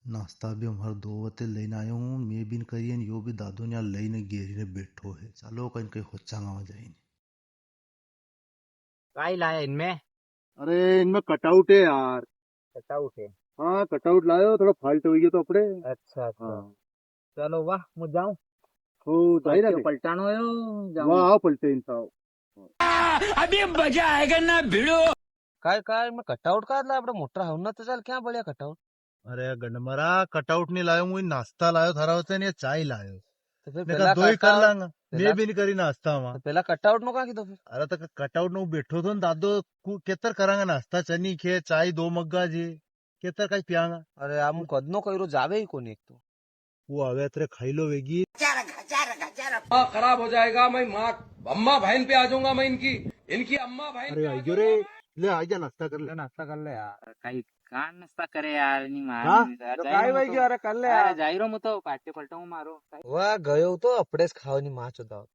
नाश्ता भी हमारे दो वते लेने आयो हूँ। मैं भी करिए यो भी दादो ने लईने घेरी ने बैठो है। चलो कहीं कहीं होच्चा गाँव जाए। काय लाया इनमें? अरे इनमें कटआउट है यार। कटआउट है। हाँ कटआउट लायो, थोड़ा फॉल्ट हुई है तो अपने। अच्छा अच्छा। हाँ चलो वाह मुझ जाऊं। तो जाई ना पलटानो है जाऊं। वाह आओ पलटे इंसान। काय मैं कटआउट का ला अपना मोटा है ना तो चल क्या बढ़िया कटआउट। अरे गंडमरा कटआउट नहीं लायो मुझे नाश्ता लायो थारा होते नहीं चाय लायो। तो फिर ने कहा पहला दो ही कर कटआउट लांगा। मैं भी नहीं करी नाश्ता वहाँ। तो पहला कटआउट नो का की तो फिर। अरे तो कटआउट नो बैठो तो दादो केतर करांगा नाश्ता चनी खे चाय दो मग्गा जी केतर कहीं पियांगा। अरे हम कद नो करो जावे ही कोनी एक तो। वो आवे तेरे खाई लो वेगी। माँ खराब हो जाएगा। मैं माँ अम्मा बहन पे आ जाऊंगा। मैं इनकी इनकी अम्मा बहन अरे पे आ आई रे जाऊंगा। ले आ जा नाश्ता कर ले। नाश्ता कर ले यार। काही कान नाश्ता करे यार नहीं हाँ मार काय भाई क्यों अरे कर ले यार जाईरो मु तो पाटे पलटाऊ मारो वाह गयो तो अपडेस खावनी माँ चोदाव